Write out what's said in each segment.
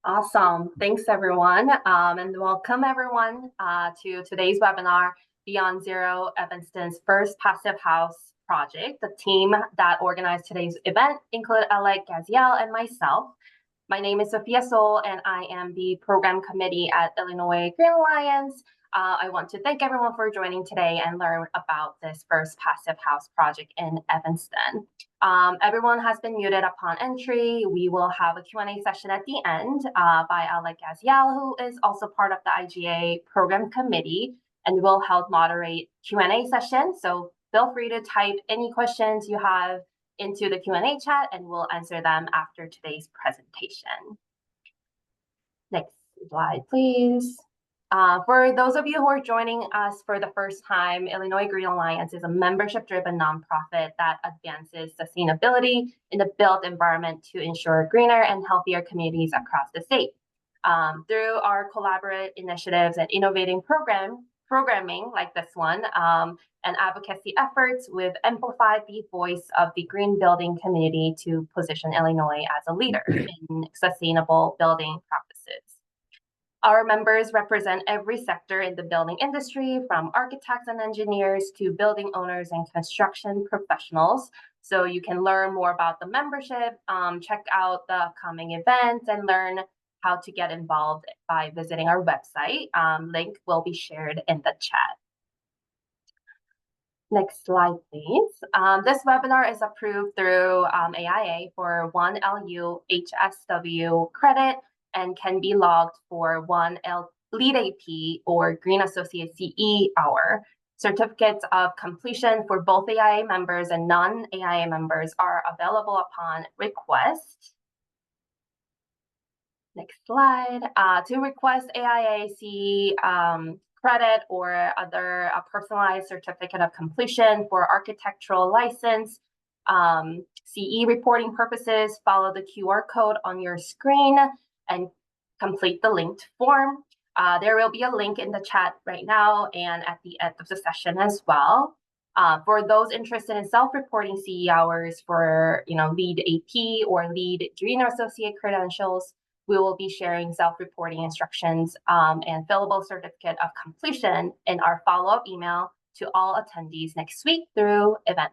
Awesome. Thanks, everyone. And welcome, everyone, to today's webinar, Beyond Zero, Evanston's first passive house project. The team that organized today's event include Alec Gaziel and myself. My name is Sophia Sol, and I am the program committee at Illinois Green Alliance. I want to thank everyone for joining today and learn about this first passive house project in Evanston. Everyone has been muted upon entry. We will have a Q&A session at the end by Alec Gaziel, who is also part of the IGA program committee and will help moderate Q&A session. So feel free to type any questions you have into the Q&A chat and we'll answer them after today's presentation. Next slide, please. For those of you who are joining us for the first time, Illinois Green Alliance is a membership-driven nonprofit that advances sustainability in the built environment to ensure greener and healthier communities across the state. Through our collaborative initiatives and innovating programming like this one and advocacy efforts, we've amplified the voice of the green building community to position Illinois as a leader in sustainable building practices. Our members represent every sector in the building industry, from architects and engineers to building owners and construction professionals. So you can learn more about the membership, check out the upcoming events, and learn how to get involved by visiting our website. Link will be shared in the chat. Next slide, please. This webinar is approved through AIA for 1 LU HSW credit and can be logged for 1 LEED AP or Green Associate CE hour. Certificates of completion for both AIA members and non-AIA members are available upon request. Next slide. To request AIA CE credit or other personalized certificate of completion for architectural license, CE reporting purposes, follow the QR code on your screen and complete the linked form. There will be a link in the chat right now and at the end of the session as well. For those interested in self-reporting CE hours for LEED AP or LEED Green Associate credentials, we will be sharing self-reporting instructions and fillable certificate of completion in our follow-up email to all attendees next week through Eventbrite.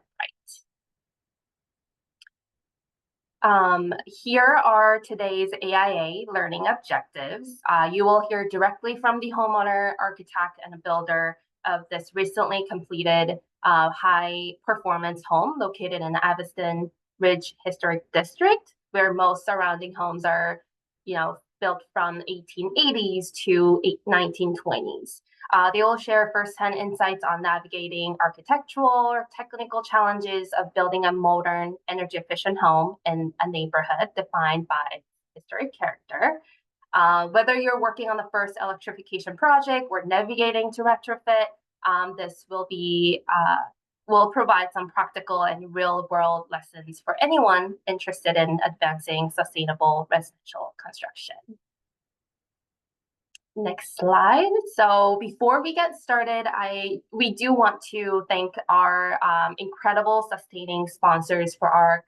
Here are today's AIA learning objectives. You will hear directly from the homeowner, architect, and a builder of this recently completed high-performance home located in the Evanston Ridge Historic District, where most surrounding homes are built from 1880s to 1920s. They will share firsthand insights on navigating architectural or technical challenges of building a modern, energy-efficient home in a neighborhood defined by historic character. Whether you're working on the first electrification project or navigating to retrofit, this will provide some practical and real-world lessons for anyone interested in advancing sustainable residential construction. Next slide. So before we get started, we do want to thank our incredible sustaining sponsors for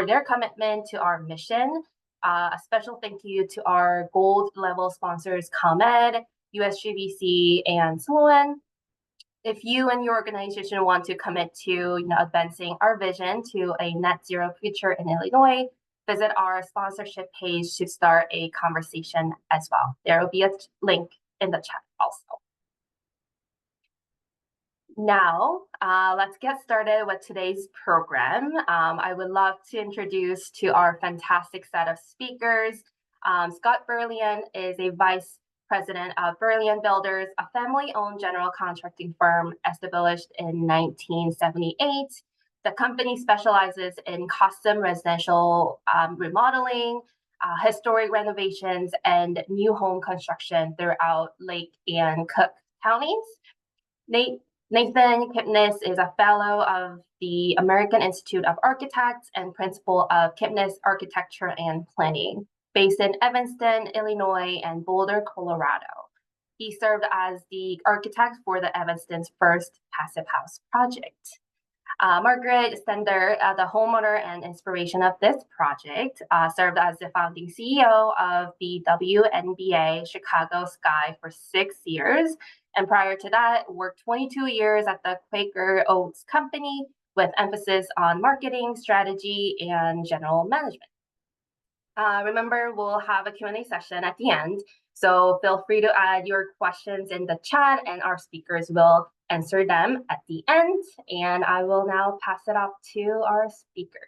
their commitment to our mission. A special thank you to our gold level sponsors, ComEd, USGBC, and Sloan. If you and your organization want to commit to advancing our vision to a net zero future in Illinois, visit our sponsorship page to start a conversation as well. There will be a link in the chat also. Now, let's get started with today's program. I would love to introduce to our fantastic set of speakers. Scott Berlian is a vice president of Berlian Builders, a family-owned general contracting firm established in 1978. The company specializes in custom residential remodeling, historic renovations, and new home construction throughout Lake and Cook counties. Nathan Kipnis is a fellow of the American Institute of Architects and principal of Kipnis Architecture and Planning, based in Evanston, Illinois, and Boulder, Colorado. He served as the architect for the Evanston's first passive house project. Margaret Stender, the homeowner and inspiration of this project, served as the founding CEO of the WNBA Chicago Sky for 6 years. And prior to that, worked 22 years at the Quaker Oats Company with emphasis on marketing, strategy, and general management. Remember, we'll have a Q&A session at the end, so feel free to add your questions in the chat and our speakers will answer them at the end. And I will now pass it off to our speakers.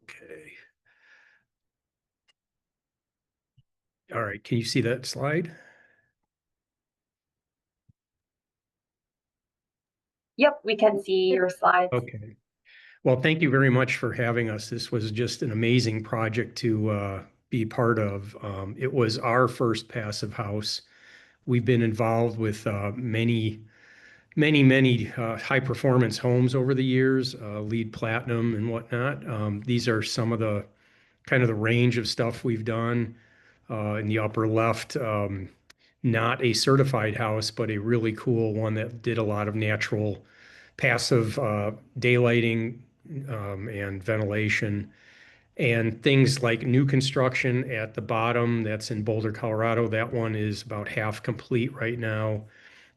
Okay. All right, can you see that slide? Yep, we can see your slides. Okay. Well, thank you very much for having us. This was just an amazing project to be part of. It was our first passive house. We've been involved with many high performance homes over the years, LEED Platinum and whatnot. These are some of the kind of the range of stuff we've done. In the upper left, not a certified house, but a really cool one that did a lot of natural passive daylighting and ventilation. And things like new construction at the bottom, that's in Boulder, Colorado. That one is about half complete right now.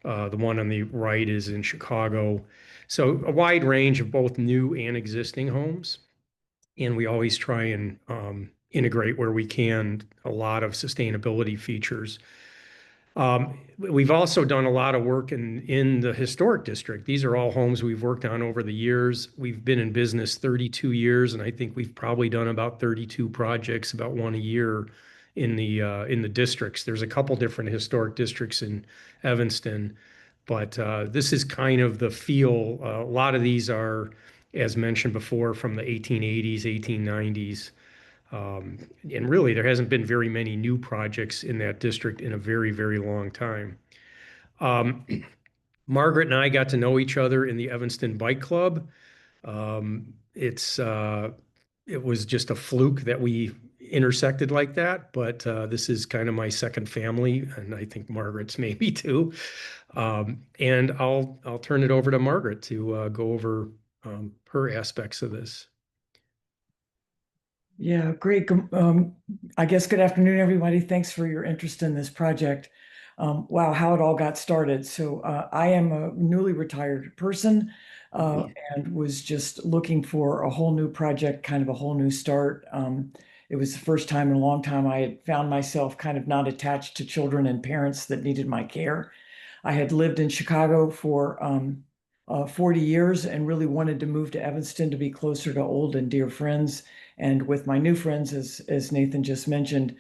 The one on the right is in Chicago. So a wide range of both new and existing homes. And we always try and integrate where we can a lot of sustainability features. We've also done a lot of work in the historic district. These are all homes we've worked on over the years. We've been in business 32 years, and I think we've probably done about 32 projects, about one a year in the districts. There's a couple different historic districts in Evanston, but this is kind of the feel. A lot of these are, as mentioned before, from the 1880s, 1890s. And really, there hasn't been very many new projects in that district in a very, very long time. Margaret and I got to know each other in the Evanston Bike Club. It was just a fluke that we intersected like that, but this is kind of my second family, and I think Margaret's maybe too. And I'll turn it over to Margaret to go over her aspects of this. Yeah, great. I guess good afternoon, everybody. Thanks for your interest in this project. Wow, how it all got started. So I am a newly retired person and was just looking for a whole new project, kind of a whole new start. It was the first time in a long time I had found myself kind of not attached to children and parents that needed my care. I had lived in Chicago for 40 years and really wanted to move to Evanston to be closer to old and dear friends and with my new friends, as Nathan just mentioned.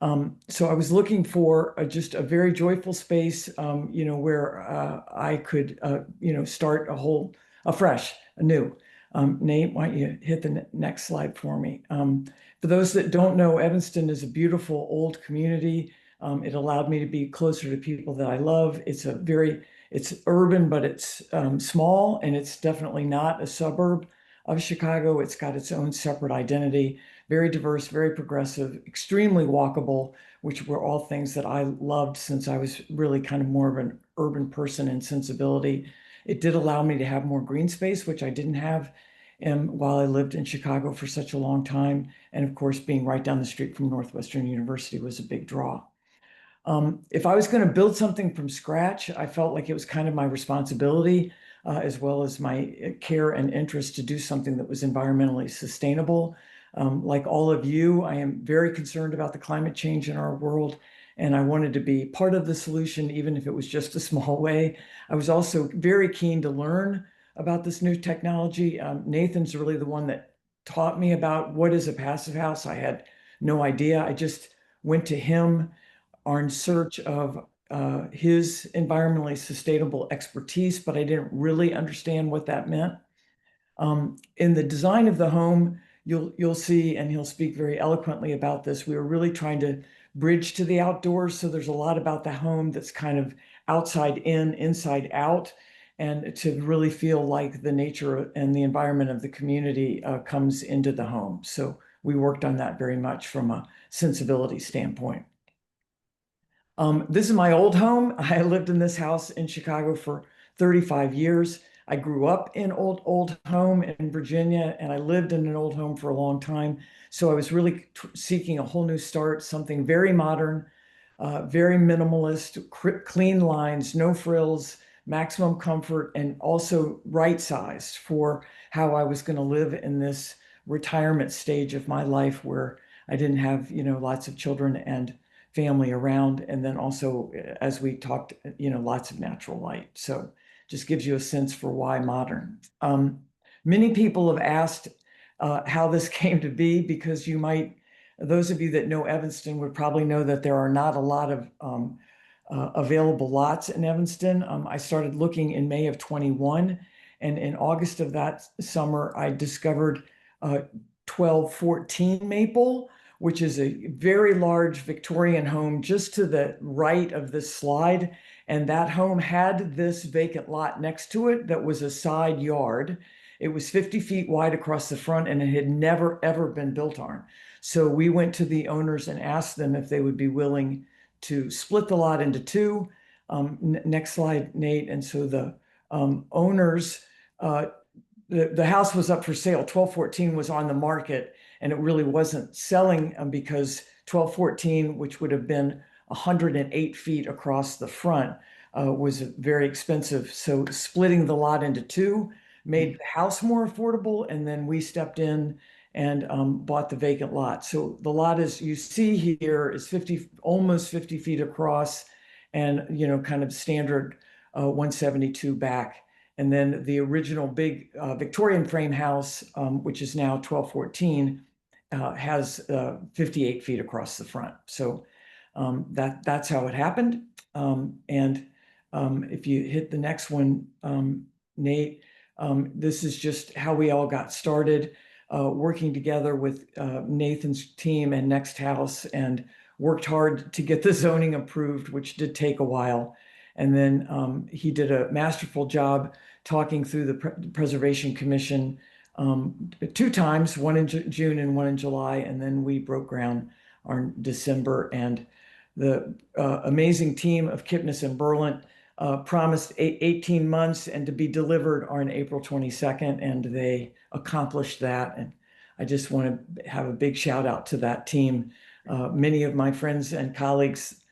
So I was looking for just a very joyful space, where I could, start afresh, anew. Nate, why don't you hit the next slide for me? For those that don't know, Evanston is a beautiful old community. It allowed me to be closer to people that I love. It's urban, but it's small, and it's definitely not a suburb of Chicago. It's got its own separate identity, very diverse, very progressive, extremely walkable, which were all things that I loved since I was really kind of more of an urban person in sensibility. It did allow me to have more green space, which I didn't have while I lived in Chicago for such a long time. And of course, being right down the street from Northwestern University was a big draw. If I was going to build something from scratch, I felt like it was kind of my responsibility, as well as my care and interest to do something that was environmentally sustainable. Like all of you, I am very concerned about the climate change in our world, and I wanted to be part of the solution, even if it was just a small way. I was also very keen to learn about this new technology. Nathan's really the one that taught me about what is a passive house. I had no idea. I just went to him in search of his environmentally sustainable expertise, but I didn't really understand what that meant. In the design of the home, you'll see, and he'll speak very eloquently about this, we were really trying to bridge to the outdoors. So there's a lot about the home that's kind of outside in, inside out. and to really feel like the nature and the environment of the community comes into the home. So we worked on that very much from a sensibility standpoint. This is my old home. I lived in this house in Chicago for 35 years. I grew up in old home in Virginia, and I lived in an old home for a long time. So I was really seeking a whole new start, something very modern, very minimalist, clean lines, no frills, maximum comfort, and also right-sized for how I was going to live in this retirement stage of my life where I didn't have, lots of children and family around. And then also, as we talked, lots of natural light. So just gives you a sense for why modern. Many people have asked how this came to be, because those of you that know Evanston would probably know that there are not a lot of available lots in Evanston. I started looking in May of 21, and in August of that summer, I discovered 1214 Maple, which is a very large Victorian home just to the right of this slide. And that home had this vacant lot next to it that was a side yard. It was 50 feet wide across the front, and it had never, ever been built on. So we went to the owners and asked them if they would be willing to split the lot into two. Next slide, Nate. And so the owners, the house was up for sale. 1214 was on the market, and it really wasn't selling because 1214, which would have been 108 feet across the front, was very expensive. So splitting the lot into two made the house more affordable, and then we stepped in and bought the vacant lot. So the lot, as you see here, is almost 50 feet across, and kind of standard 172 back. And then the original big Victorian frame house, which is now 1214, has 58 feet across the front. So that's how it happened. And if you hit the next one, Nate, this is just how we all got started, working together with Nathan's team and Next House, and worked hard to get the zoning approved, which did take a while. And then he did a masterful job talking through the Preservation Commission two times, one in June and one in July, and then we broke ground on December. And the amazing team of Kipnis and Berlant promised 18 months and to be delivered on April 22nd, and they accomplished that. And I just want to have a big shout out to that team. Many of my friends and colleagues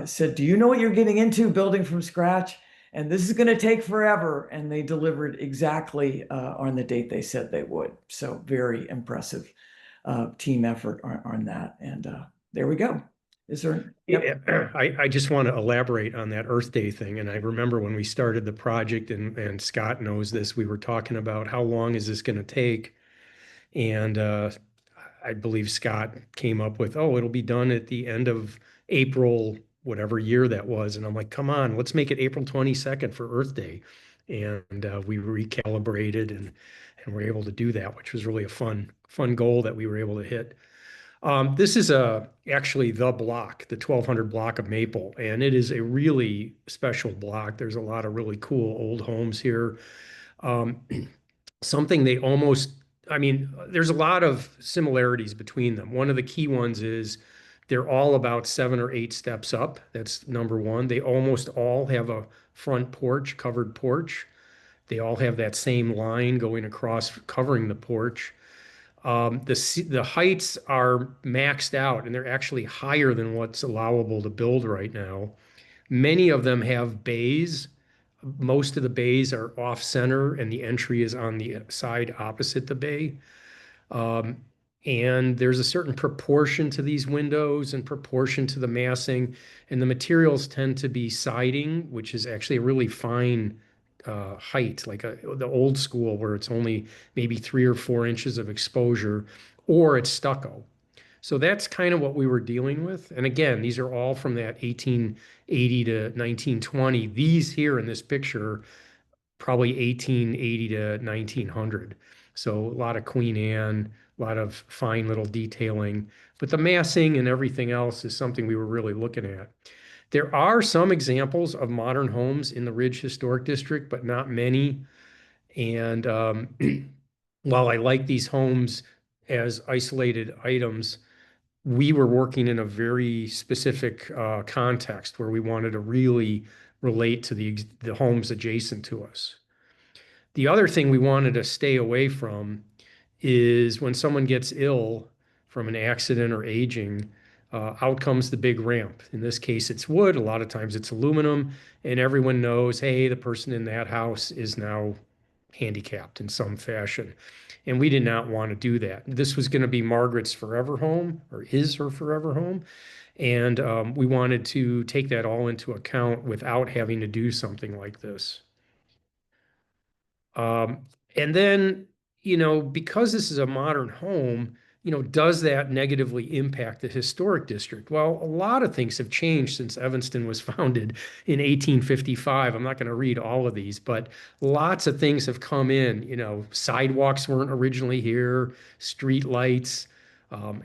said, "Do you know what you're getting into building from scratch? And this is going to take forever." And they delivered exactly on the date they said they would. So very impressive team effort on that. And there we go. Is there? Yep. Yeah, I just want to elaborate on that Earth Day thing. And I remember when we started the project, and Scott knows this, we were talking about how long is this going to take? And I believe Scott came up with, oh, it'll be done at the end of April, whatever year that was. And I'm like, come on, let's make it April 22nd for Earth Day. And we recalibrated and were able to do that, which was really a fun goal that we were able to hit. This is actually the block, the 1200 block of Maple, and it is a really special block. There's a lot of really cool old homes here. Something they almost, I mean, there's a lot of similarities between them. One of the key ones is they're all about 7 or 8 steps up. That's number one. They almost all have a front porch, covered porch. They all have that same line going across, covering the porch. The heights are maxed out, and they're actually higher than what's allowable to build right now. Many of them have bays. Most of the bays are off center, and the entry is on the side opposite the bay. And there's a certain proportion to these windows and proportion to the massing, and the materials tend to be siding, which is actually a really fine height, like the old school where it's only maybe 3 or 4 inches of exposure, or it's stucco. So that's kind of what we were dealing with. And again, these are all from that 1880 to 1920. These here in this picture, probably 1880 to 1900. So a lot of Queen Anne, a lot of fine little detailing. But the massing and everything else is something we were really looking at. There are some examples of modern homes in the Ridge Historic District, but not many. And while I like these homes as isolated items, we were working in a very specific context where we wanted to really relate to the homes adjacent to us. The other thing we wanted to stay away from is when someone gets ill from an accident or aging, out comes the big ramp. In this case, it's wood. A lot of times it's aluminum, and everyone knows, hey, the person in that house is now handicapped in some fashion. And we did not want to do that. This was going to be Margaret's forever home, or is her forever home. And we wanted to take that all into account without having to do something like this. And then, because this is a modern home, does that negatively impact the historic district? Well, a lot of things have changed since Evanston was founded in 1855. I'm not going to read all of these, but lots of things have come in. Sidewalks weren't originally here, street lights,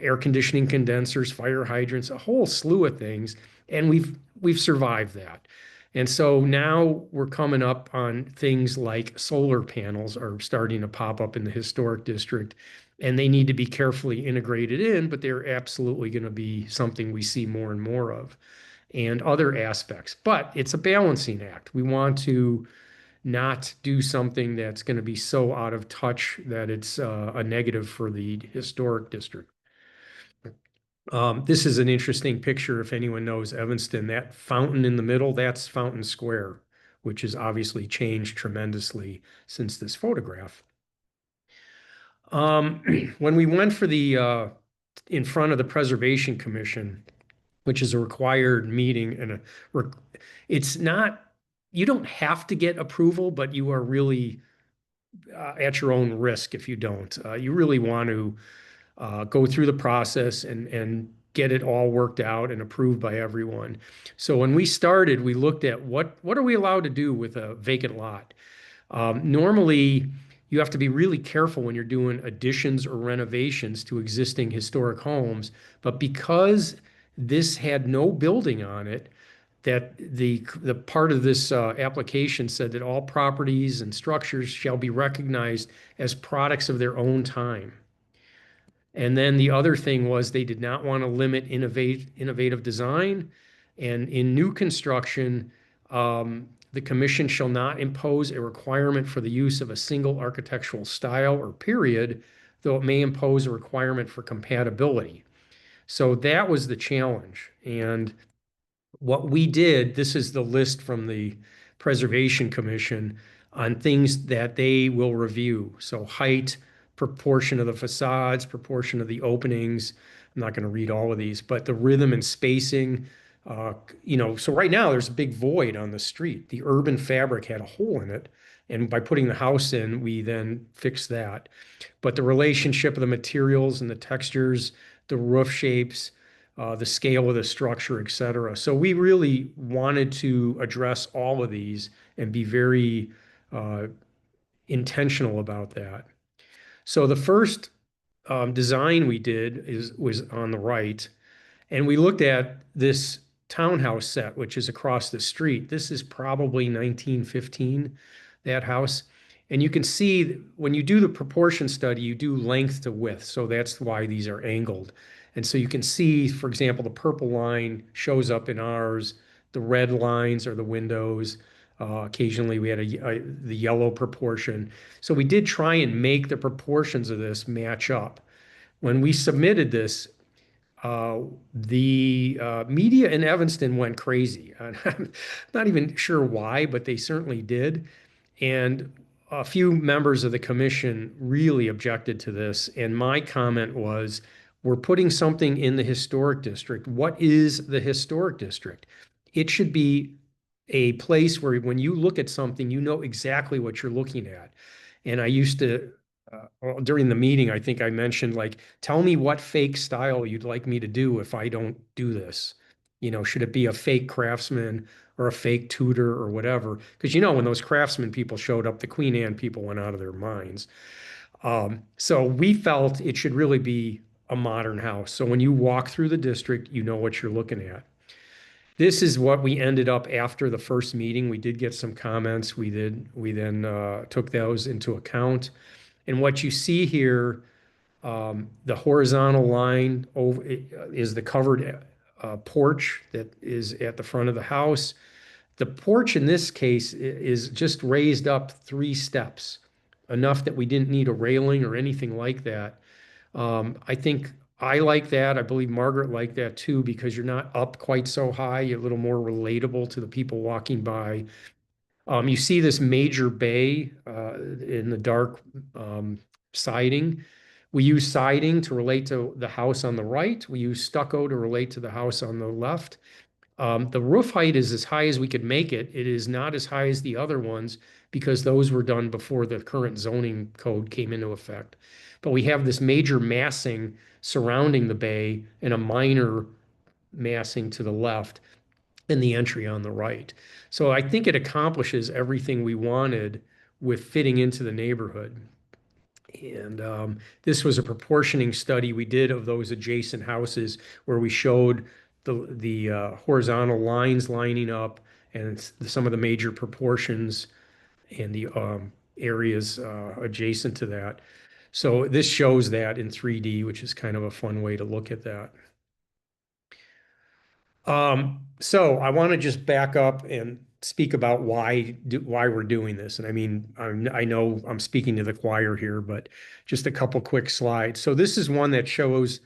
air conditioning condensers, fire hydrants, a whole slew of things. And we've survived that. And so now we're coming up on things like solar panels are starting to pop up in the historic district, and they need to be carefully integrated in, but they're absolutely going to be something we see more and more of, and other aspects. But it's a balancing act. We want to not do something that's going to be so out of touch that it's a negative for the historic district. This is an interesting picture if anyone knows Evanston. That fountain in the middle, that's Fountain Square, which has obviously changed tremendously since this photograph. When we went for the in front of the Preservation Commission, which is a required meeting, and it's not, you don't have to get approval, but you are really at your own risk if you don't. You really want to go through the process and get it all worked out and approved by everyone. So when we started, we looked at what are we allowed to do with a vacant lot? Normally, you have to be really careful when you're doing additions or renovations to existing historic homes. But because this had no building on it, that the part of this application said that all properties and structures shall be recognized as products of their own time. And then the other thing was they did not want to limit innovative design. And in new construction, the commission shall not impose a requirement for the use of a single architectural style or period, though it may impose a requirement for compatibility. So that was the challenge. And what we did, this is the list from the Preservation Commission on things that they will review. So height, proportion of the facades, proportion of the openings. I'm not going to read all of these, but the rhythm and spacing. So right now there's a big void on the street. The urban fabric had a hole in it. And by putting the house in, we then fixed that. But the relationship of the materials and the textures, the roof shapes, the scale of the structure, et cetera. So we really wanted to address all of these and be very intentional about that. So the first design we did was on the right, and we looked at this townhouse set, which is across the street. This is probably 1915, that house. And you can see when you do the proportion study, you do length to width. So that's why these are angled. And so you can see, for example, the purple line shows up in ours. The red lines are the windows. Occasionally we had the yellow proportion. So we did try and make the proportions of this match up. When we submitted this, the media in Evanston went crazy. I'm not even sure why, but they certainly did. And a few members of the commission really objected to this. And my comment was, we're putting something in the historic district. What is the historic district? It should be a place where when you look at something, you know exactly what you're looking at. And I used to, during the meeting, I think I mentioned, like, tell me what fake style you'd like me to do if I don't do this. Should it be a fake craftsman or a fake Tudor or whatever? Because, when those craftsman people showed up, the Queen Anne people went out of their minds. So we felt it should really be a modern house. So when you walk through the district, you know what you're looking at. This is what we ended up after the first meeting. We did get some comments. We then took those into account. And what you see here, the horizontal line over is the covered porch that is at the front of the house. The porch in this case is just raised up 3 steps, enough that we didn't need a railing or anything like that. I think I like that. I believe Margaret liked that too, because you're not up quite so high. You're a little more relatable to the people walking by. You see this major bay in the dark siding. We use siding to relate to the house on the right. We use stucco to relate to the house on the left. The roof height is as high as we could make it. It is not as high as the other ones because those were done before the current zoning code came into effect. But we have this major massing surrounding the bay and a minor massing to the left and the entry on the right. So I think it accomplishes everything we wanted with fitting into the neighborhood. And this was a proportioning study we did of those adjacent houses where we showed the horizontal lines lining up and some of the major proportions and the areas adjacent to that. So this shows that in 3D, which is kind of a fun way to look at that. So I want to just back up and speak about why we're doing this. And I mean, I know I'm speaking to the choir here, but just a couple quick slides. So this is one that shows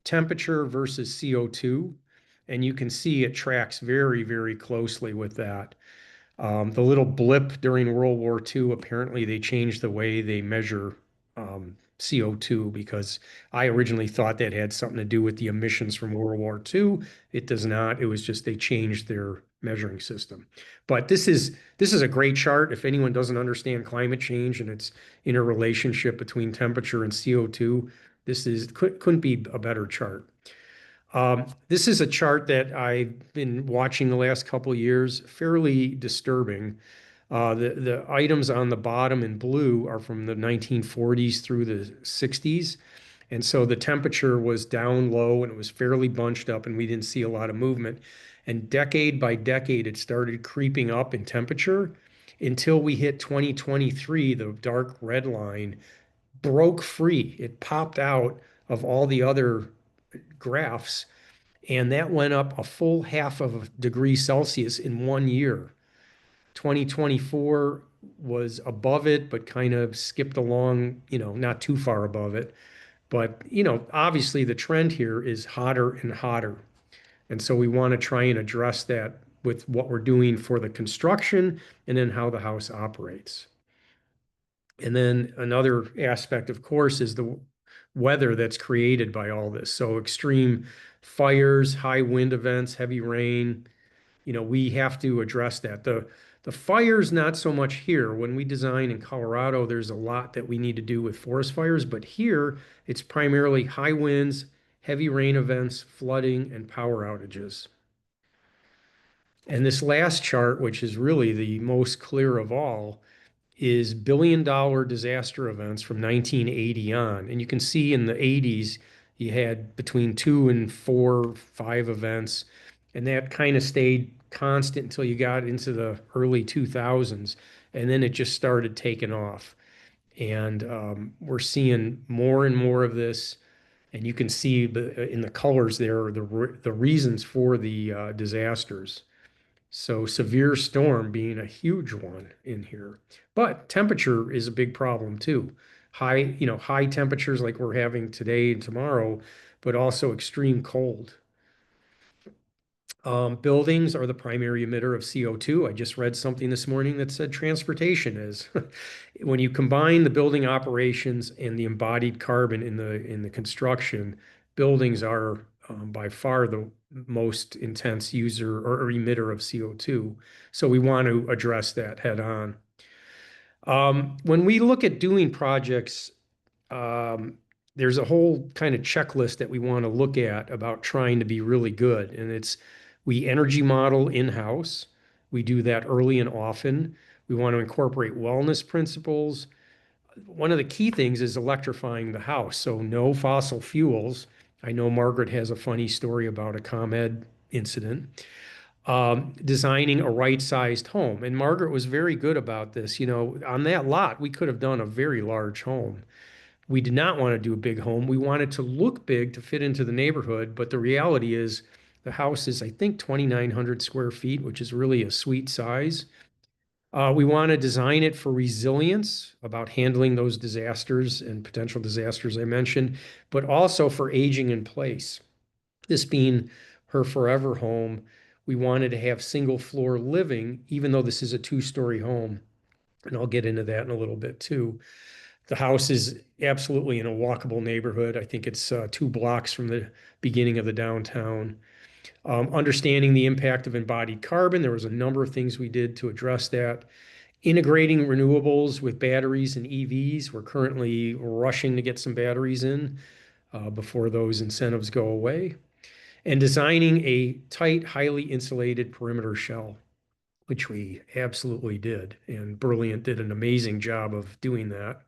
temperature versus CO2, and you can see it tracks very, very closely with that. The little blip during World War II, apparently they changed the way they measure CO2 because I originally thought that had something to do with the emissions from World War II. It does not. It was just they changed their measuring system. But this is a great chart. If anyone doesn't understand climate change and its interrelationship between temperature and CO2, couldn't be a better chart. This is a chart that I've been watching the last couple of years, fairly disturbing. The items on the bottom in blue are from the 1940s through the 60s. And so the temperature was down low and it was fairly bunched up and we didn't see a lot of movement. And decade by decade, it started creeping up in temperature until we hit 2023, the dark red line broke free. It popped out of all the other graphs, and that went up a full half of a degree Celsius in 1 year. 2024 was above it, but kind of skipped along, not too far above it. But, obviously the trend here is hotter and hotter. And so we want to try and address that with what we're doing for the construction and then how the house operates. And then another aspect, of course, is the weather that's created by all this. So extreme fires, high wind events, heavy rain, we have to address that. The fires, not so much here. When we design in Colorado, there's a lot that we need to do with forest fires, but here it's primarily high winds, heavy rain events, flooding, and power outages. And this last chart, which is really the most clear of all, is billion-dollar disaster events from 1980 on. And you can see in the 80s, you had between 2 and 4, 5 events, and that kind of stayed constant until you got into the early 2000s, and then it just started taking off. And we're seeing more and more of this, and you can see in the colors there the reasons for the disasters. So severe storm being a huge one in here. But temperature is a big problem too. High temperatures like we're having today and tomorrow, but also extreme cold. Buildings are the primary emitter of CO2. I just read something this morning that said transportation is. When you combine the building operations and the embodied carbon in the construction, buildings are by far the most intense user or emitter of CO2. So we want to address that head on. When we look at doing projects, there's a whole kind of checklist that we want to look at about trying to be really good. And we energy model in-house. We do that early and often. We want to incorporate wellness principles. one of the key things is electrifying the house. So no fossil fuels. I know Margaret has a funny story about a ComEd incident. Designing a right-sized home. And Margaret was very good about this. You know, on that lot, we could have done a very large home. We did not want to do a big home. We wanted to look big to fit into the neighborhood, but the reality is the house is, I think, 2,900 square feet, which is really a sweet size. We want to design it for resilience, about handling those disasters and potential disasters I mentioned, but also for aging in place. This being her forever home, we wanted to have single floor living, even though this is a two-story home. And I'll get into that in a little bit too. The house is absolutely in a walkable neighborhood. I think it's 2 blocks from the beginning of the downtown. Understanding the impact of embodied carbon, there was a number of things we did to address that. Integrating renewables with batteries and EVs. We're currently rushing to get some batteries in before those incentives go away. And designing a tight, highly insulated perimeter shell, which we absolutely did. And Brilliant did an amazing job of doing that.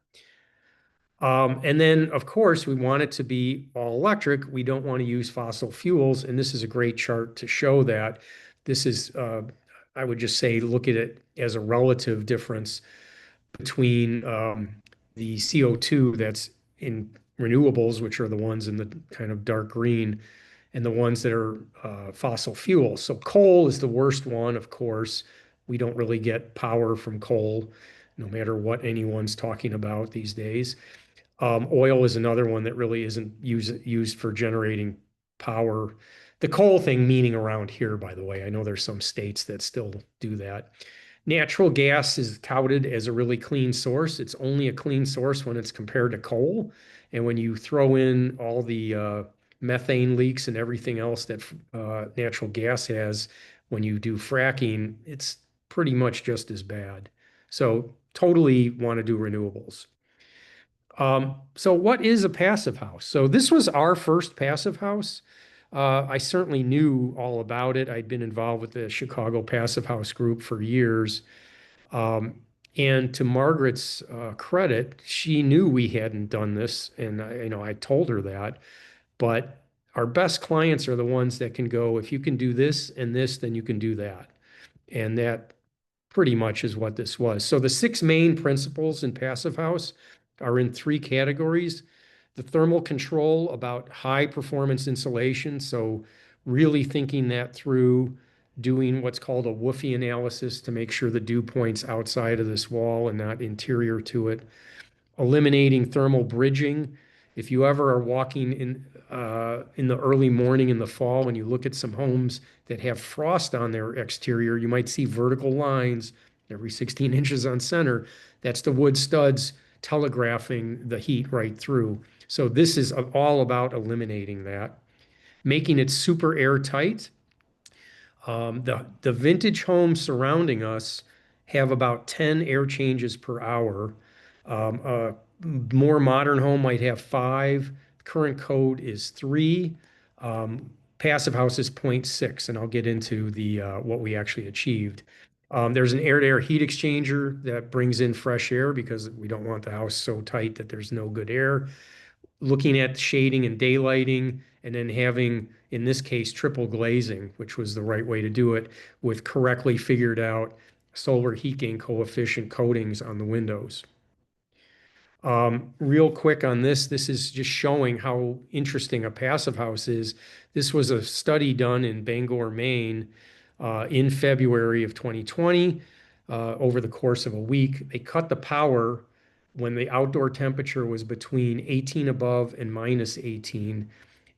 And then, of course, we want it to be all electric. We don't want to use fossil fuels. And this is a great chart to show that. This is, I would just say, look at it as a relative difference between the CO2 that's in renewables, which are the ones in the kind of dark green, and the ones that are fossil fuels. So coal is the worst one, of course. We don't really get power from coal, no matter what anyone's talking about these days. Oil is another one that really isn't used for generating power. The coal thing meaning around here, by the way. I know there's some states that still do that. Natural gas is touted as a really clean source. It's only a clean source when it's compared to coal. And when you throw in all the methane leaks and everything else that natural gas has, when you do fracking, it's pretty much just as bad. So totally want to do renewables. So what is a passive house? So this was our first passive house. I certainly knew all about it. I'd been involved with the Chicago Passive House Group for years. And to Margaret's credit, she knew we hadn't done this, and I told her that. But our best clients are the ones that can go, if you can do this and this, then you can do that. And that pretty much is what this was. So the 6 main principles in Passive House are in 3 categories. The thermal control, about high performance insulation. So really thinking that through, doing what's called a woofie analysis to make sure the dew point's outside of this wall and not interior to it. Eliminating thermal bridging. If you ever are walking in the early morning in the fall, when you look at some homes that have frost on their exterior, you might see vertical lines every 16 inches on center. That's the wood studs telegraphing the heat right through. So this is all about eliminating that, making it super airtight. The vintage homes surrounding us have about 10 air changes per hour. A more modern home might have 5. Current code is 3. Passive house is 0.6, and I'll get into the what we actually achieved. There's an air-to-air heat exchanger that brings in fresh air because we don't want the house so tight that there's no good air. Looking at shading and daylighting, and then having, in this case, triple glazing, which was the right way to do it, with correctly figured out solar heat gain coefficient coatings on the windows. Real quick on this is just showing how interesting a passive house is. This was a study done in Bangor, Maine, in February of 2020, over the course of a week. They cut the power when the outdoor temperature was between 18 above and minus 18.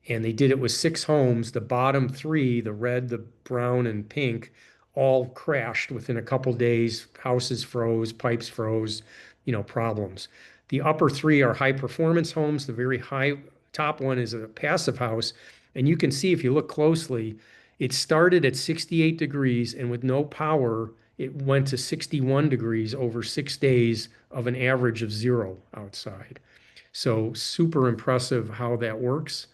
And they did it with 6 homes. The bottom 3, the red, the brown, and pink, all crashed within a couple days. Houses froze, pipes froze, problems. The upper 3 are high performance homes. The very high top one is a passive house. And you can see if you look closely, it started at 68 degrees, and with no power, it went to 61 degrees over 6 days of an average of 0 outside. So super impressive how that works.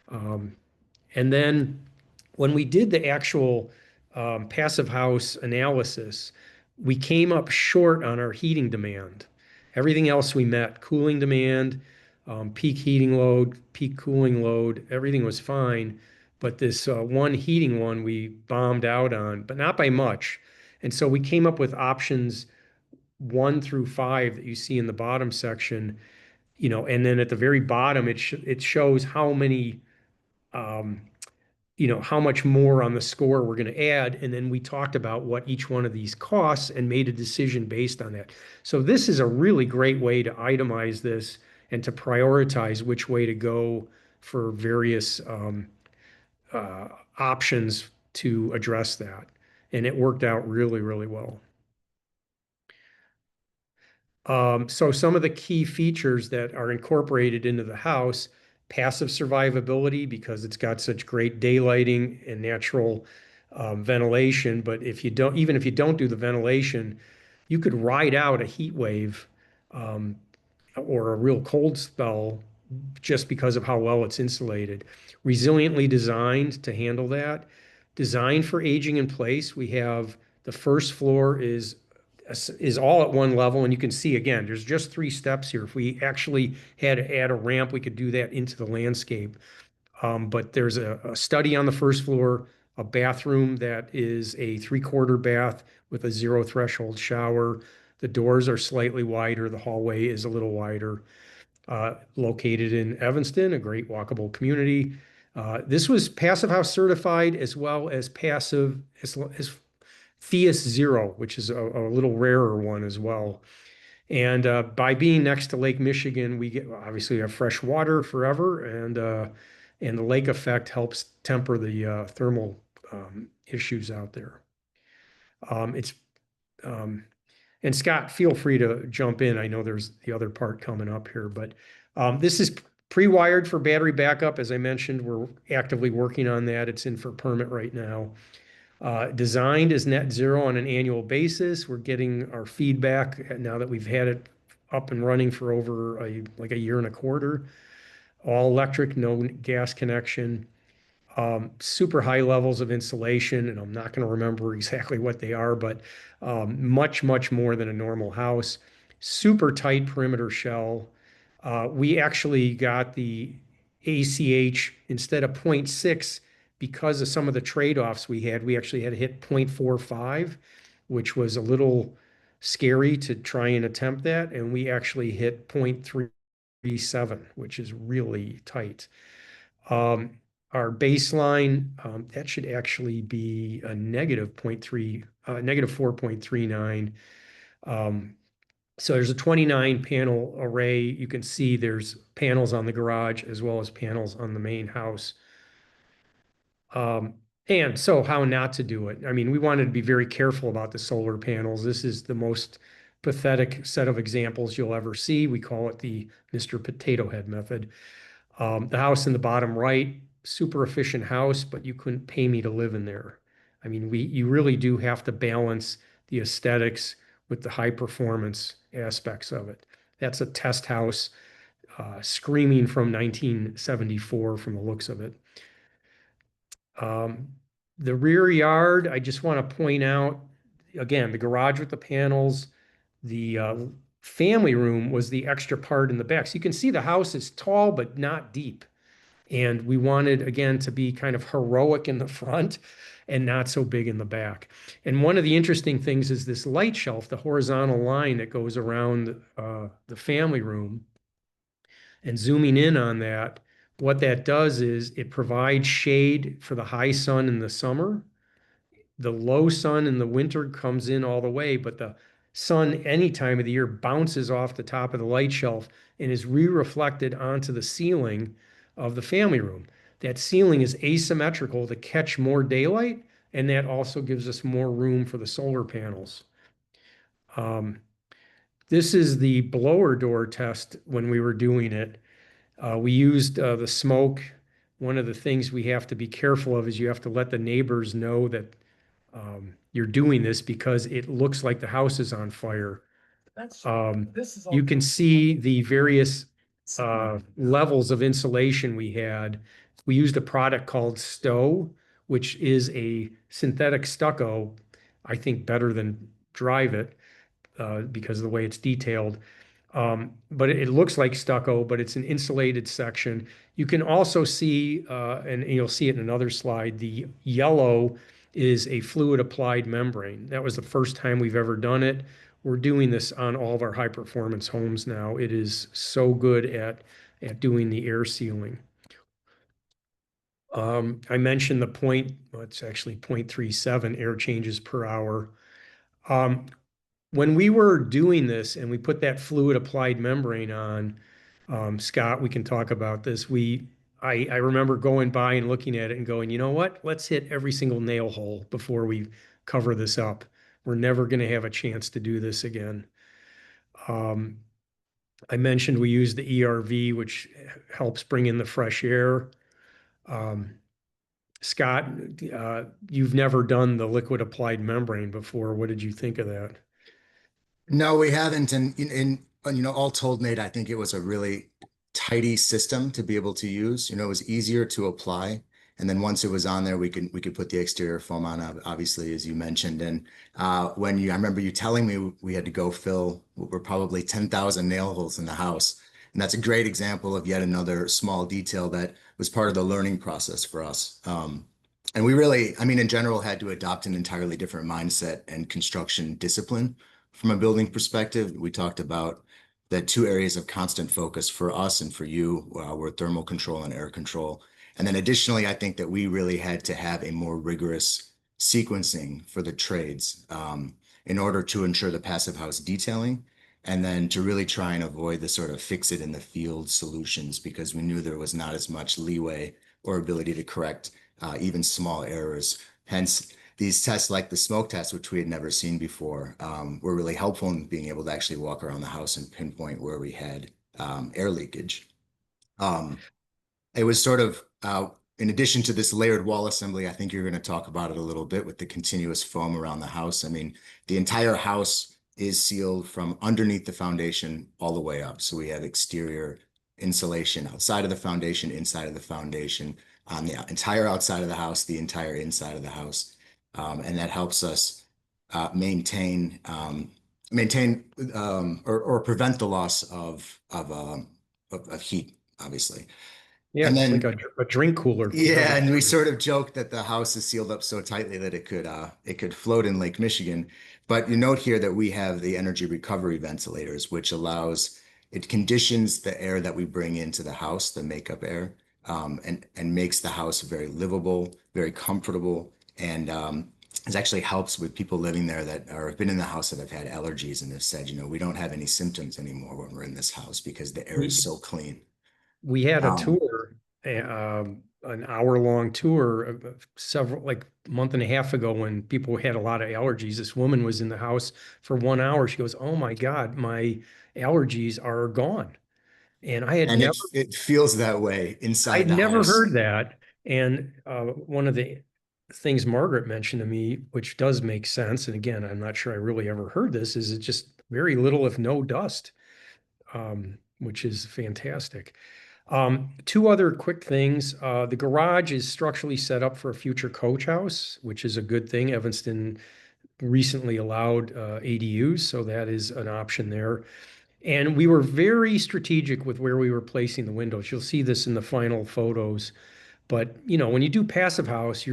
And then when we did the actual passive house analysis, we came up short on our heating demand. Everything else we met, cooling demand, peak heating load, peak cooling load, everything was fine. But this one heating one we bombed out on, but not by much. And so we came up with options 1 through 5 that you see in the bottom section, and then at the very bottom, it shows how many, um, how much more on the score we're going to add. And then we talked about what each one of these costs and made a decision based on that. So this is a really great way to itemize this and to prioritize which way to go for various options to address that. And it worked out really, really well. So some of the key features that are incorporated into the house, passive survivability, because it's got such great daylighting and natural ventilation. But even if you don't do the ventilation, you could ride out a heat wave um, or a real cold spell just because of how well it's insulated. Resiliently designed to handle that. Designed for aging in place. We have the first floor is all at one level, and you can see again, there's just 3 steps here. If we actually had to add a ramp, we could do that into the landscape. But there's a study on the first floor, a bathroom that is a 3/4 bath with a 0 threshold shower. The doors are slightly wider. The hallway is a little wider. Located in Evanston, a great walkable community. This was Passive House certified as well as passive as Theus Zero, which is a little rarer one as well. And by being next to Lake Michigan, obviously have fresh water forever, and the lake effect helps temper the thermal issues out there. And Scott, feel free to jump in. I know there's the other part coming up here, but this is pre-wired for battery backup. As I mentioned, we're actively working on that. It's in for permit right now. Designed as net zero on an annual basis. We're getting our feedback now that we've had it up and running for over a 1.25 years. All electric, no gas connection. Super high levels of insulation, and I'm not going to remember exactly what they are, but much, much more than a normal house. Super tight perimeter shell. We actually got the ACH instead of 0.6 because of some of the trade-offs we had. We actually had to hit 0.45, which was a little scary to try and attempt that. And we actually hit 0.37, which is really tight. Our baseline, that should actually be a negative 4.39. So there's a 29 panel array. You can see there's panels on the garage as well as panels on the main house. And so how not to do it? I mean, we wanted to be very careful about the solar panels. This is the most pathetic set of examples you'll ever see. We call it the Mr. Potato Head method. The house in the bottom right, super efficient house, but you couldn't pay me to live in there. I mean, you really do have to balance the aesthetics with the high performance aspects of it. That's a test house screaming from 1974 from the looks of it. The rear yard, I just want to point out, again, the garage with the panels, the family room was the extra part in the back. So you can see the house is tall but not deep. And we wanted, again, to be kind of heroic in the front and not so big in the back. And one of the interesting things is this light shelf, the horizontal line that goes around the family room. And zooming in on that, what that does is it provides shade for the high sun in the summer. The low sun in the winter comes in all the way, but the sun any time of the year bounces off the top of the light shelf and is re-reflected onto the ceiling of the family room. That ceiling is asymmetrical to catch more daylight, and that also gives us more room for the solar panels. This is the blower door test when we were doing it. We used the smoke. One of the things we have to be careful of is you have to let the neighbors know that you're doing this because it looks like the house is on fire. You can see the various levels of insulation we had. We used a product called Stowe, which is a synthetic stucco, I think better than Drive It because of the way it's detailed. But it looks like stucco, but it's an insulated section. You can also see, and you'll see it in another slide, the yellow is a fluid applied membrane. That was the first time we've ever done it. We're doing this on all of our high performance homes now. It is so good at doing the air sealing. I mentioned the point, well, it's actually 0.37 air changes per hour. When we were doing this and we put that fluid applied membrane on, Scott, we can talk about this. I remember going by and looking at it and going, you know what? Let's hit every single nail hole before we cover this up. We're never going to have a chance to do this again. I mentioned we use the ERV, which helps bring in the fresh air. Scott, you've never done the liquid applied membrane before. What did you think of that? No, we haven't. And all told, Nate, I think it was a really tidy system to be able to use. It was easier to apply. And then once it was on there, we could put the exterior foam on, obviously, as you mentioned. And I remember you telling me we had to go fill what were probably 10,000 nail holes in the house. And that's a great example of yet another small detail that was part of the learning process for us. And we really, in general, had to adopt an entirely different mindset and construction discipline. From a building perspective, we talked about the two areas of constant focus for us and for you were thermal control and air control. And then additionally, I think that we really had to have a more rigorous sequencing for the trades in order to ensure the passive house detailing, and then to really try and avoid the sort of fix it in the field solutions, because we knew there was not as much leeway or ability to correct even small errors. Hence, these tests, like the smoke test, which we had never seen before, were really helpful in being able to actually walk around the house and pinpoint where we had air leakage. It was sort of, in addition to this layered wall assembly, I think you're going to talk about it a little bit with the continuous foam around the house. The entire house is sealed from underneath the foundation all the way up. So we have exterior insulation outside of the foundation, inside of the foundation, on the entire outside of the house, the entire inside of the house. And that helps us maintain or prevent the loss of heat, obviously. Yeah, And it's then, like a drink cooler. yeah, and we sort of joked that the house is sealed up so tightly that it could float in Lake Michigan. But you note here that we have the energy recovery ventilators, which it conditions the air that we bring into the house, the makeup air, and makes the house very livable, very comfortable, and it actually helps with people living there that have been in the house that have had allergies and have said, we don't have any symptoms anymore when we're in this house because the air is so clean. We had a Um, tour, an hour-long tour, like a month and a half ago, when people had a lot of allergies. This woman was in the house for 1 hour. She goes, "Oh my God, my allergies are gone." And and it feels that way inside I'd the never house. heard that. And one of the things Margaret mentioned to me, which does make sense, and again, I'm not sure I really ever heard this, is it's just very little, if no dust, which is fantastic. Two other quick things. The garage is structurally set up for a future coach house, which is a good thing. Evanston recently allowed ADUs, so that is an option there. And we were very strategic with where we were placing the windows. You'll see this in the final photos. But when you do passive house,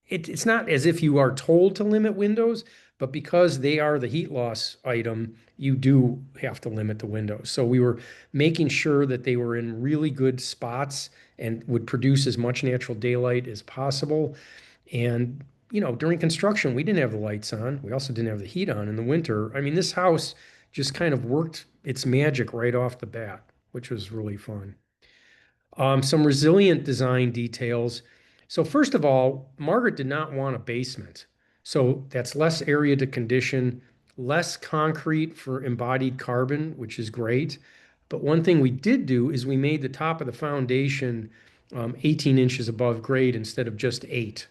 it's not as if you are told to limit windows, but because they are the heat loss item, you do have to limit the windows. So we were making sure that they were in really good spots and would produce as much natural daylight as possible. And during construction, we didn't have the lights on. We also didn't have the heat on in the winter. This house just kind of worked its magic right off the bat, which was really fun. Some resilient design details. So first of all, Margaret did not want a basement. So that's less area to condition, less concrete for embodied carbon, which is great. But one thing we did do is we made the top of the foundation 18 inches above grade instead of just 8.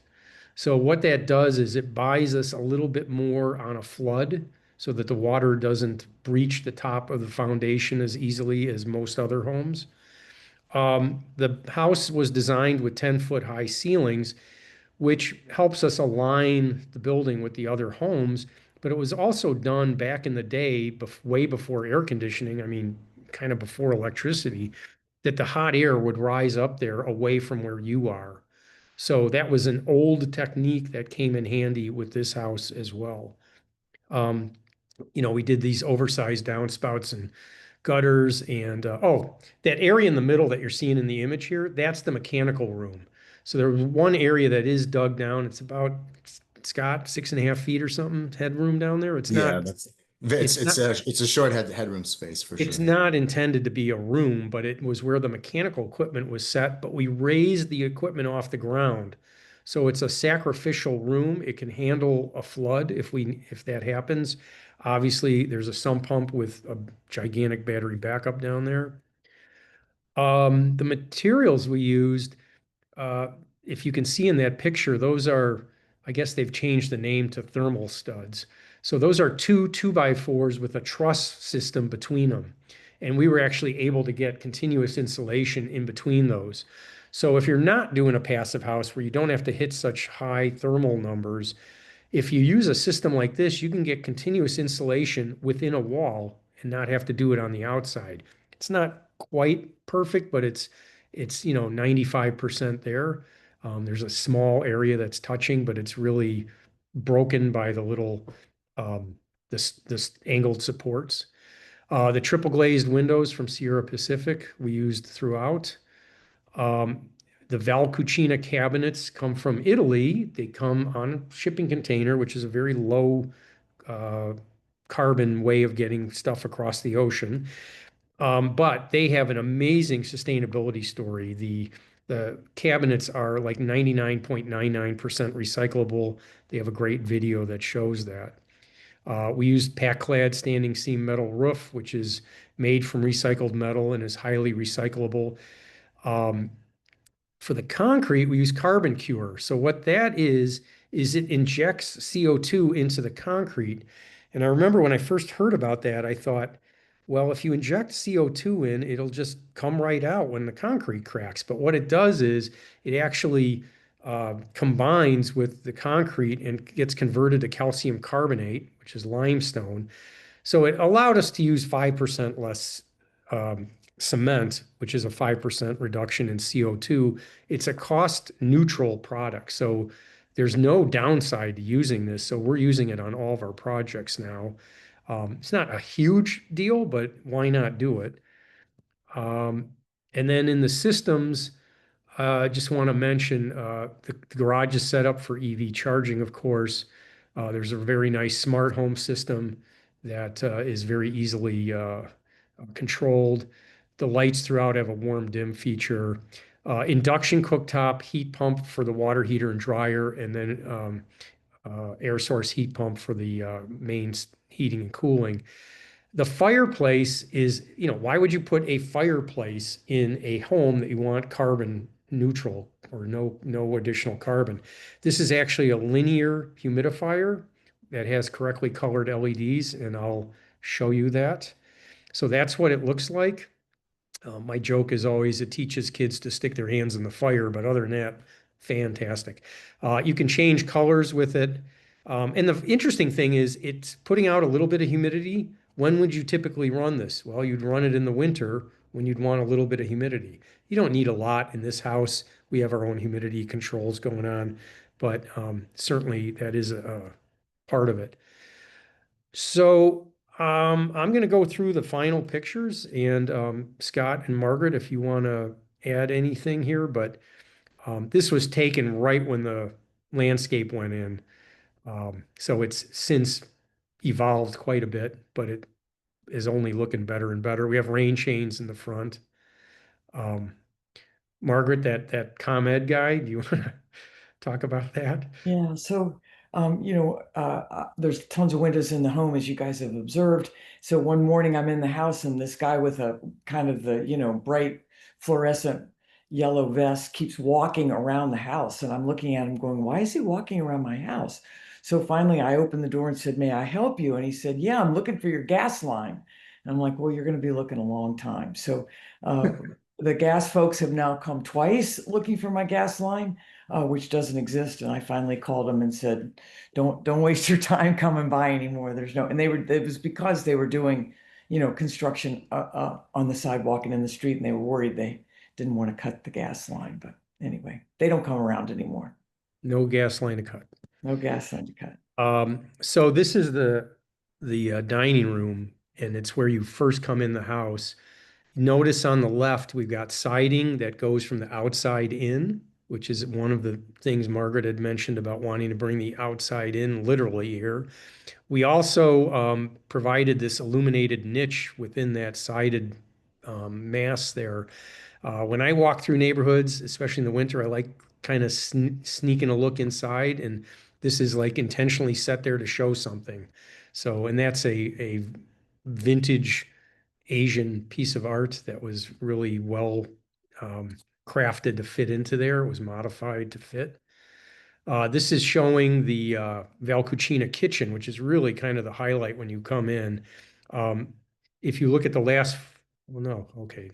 So what that does is it buys us a little bit more on a flood so that the water doesn't breach the top of the foundation as easily as most other homes. The house was designed with 10-foot high ceilings, which helps us align the building with the other homes, but it was also done back in the day, way before air conditioning. I mean, kind of before electricity, that the hot air would rise up there away from where you are. So that was an old technique that came in handy with this house as well. Um, we did these oversized downspouts and gutters and oh, that area in the middle that you're seeing in the image here, that's the mechanical room. So there was one area that is dug down. It's about, Scott, 6.5 feet or something headroom down there. It's Yeah, not, it's it's not, it's a short headroom space for it's sure. not intended to be a room, but it was where the mechanical equipment was set, but we raised the equipment off the ground. So it's a sacrificial room. It can handle a flood if that happens. Obviously, there's a sump pump with a gigantic battery backup down there. The materials we used, uh, if you can see in that picture, those are, I guess they've changed the name to thermal studs. So those are two 2x4s with a truss system between them. And we were actually able to get continuous insulation in between those. So if you're not doing a passive house where you don't have to hit such high thermal numbers, if you use a system like this, you can get continuous insulation within a wall and not have to do it on the outside. It's not quite perfect, but it's 95% there. There's a small area that's touching, but it's really broken by the little this angled supports. The triple glazed windows from Sierra Pacific we used throughout. Um, the Val Cucina cabinets come from Italy. They come on a shipping container, which is a very low uh, carbon way of getting stuff across the ocean. But they have an amazing sustainability story. The cabinets are like 99.99% recyclable. They have a great video that shows that. We used pack-clad standing seam metal roof, which is made from recycled metal and is highly recyclable. Um, for the concrete, we use carbon cure. So what that is it injects CO2 into the concrete. And I remember when I first heard about that, I thought, well, if you inject CO2 in, it'll just come right out when the concrete cracks. But what it does is it actually combines with the concrete and gets converted to calcium carbonate, which is limestone. So it allowed us to use 5% less cement, which is a 5% reduction in CO2. It's a cost neutral product. So there's no downside to using this. So we're using it on all of our projects now. It's not a huge deal, but why not do it? And then in the systems, I just want to mention the garage is set up for EV charging, of course. There's a very nice smart home system that is very easily controlled. The lights throughout have a warm dim feature. Induction cooktop, heat pump for the water heater and dryer, and then air source heat pump for the main heating and cooling. The fireplace is, why would you put a fireplace in a home that you want carbon neutral or no additional carbon? This is actually a linear humidifier that has correctly colored LEDs, and I'll show you that. So that's what it looks like. My joke is always it teaches kids to stick their hands in the fire, but other than that, fantastic. You can change colors with it. And the interesting thing is it's putting out a little bit of humidity. When would you typically run this? Well, you'd run it in the winter when you'd want a little bit of humidity. You don't need a lot in this house. We have our own humidity controls going on, but certainly that is a part of it. So I'm going to go through the final pictures, and Scott and Margaret, if you want to add anything here, but this was taken right when the landscape went in. So it's since evolved quite a bit, but it is only looking better and better. We have rain chains in the front. Margaret, that ComEd guy, do you want to talk about that? Yeah, so there's tons of windows in the home, as you guys have observed. So one morning I'm in the house and this guy with a kind of the, bright fluorescent yellow vest keeps walking around the house. And I'm looking at him going, why is he walking around my house? So finally I opened the door and said, may I help you? And he said, yeah, I'm looking for your gas line. And I'm like, well, you're going to be looking a long time. So The gas folks have now come twice looking for my gas line, which doesn't exist. And I finally called them and said, don't waste your time coming by anymore. There's no, and it was because they were doing, construction on the sidewalk and in the street, and they were worried they didn't want to cut the gas line. But anyway, they don't come around anymore. No gas line to cut. No gas line to cut. So this is the dining room, and it's where you first come in the house. Notice on the left, we've got siding that goes from the outside in, which is one of the things Margaret had mentioned about wanting to bring the outside in literally here. We also provided this illuminated niche within that sided mass there. When I walk through neighborhoods, especially in the winter, I like kind of sneaking a look inside, and this is like intentionally set there to show something. So, and that's a vintage Asian piece of art that was really well crafted to fit into there. It was modified to fit. This is showing the Val Cucina kitchen, which is really kind of the highlight when you come in. If you look at the last, well, no, okay.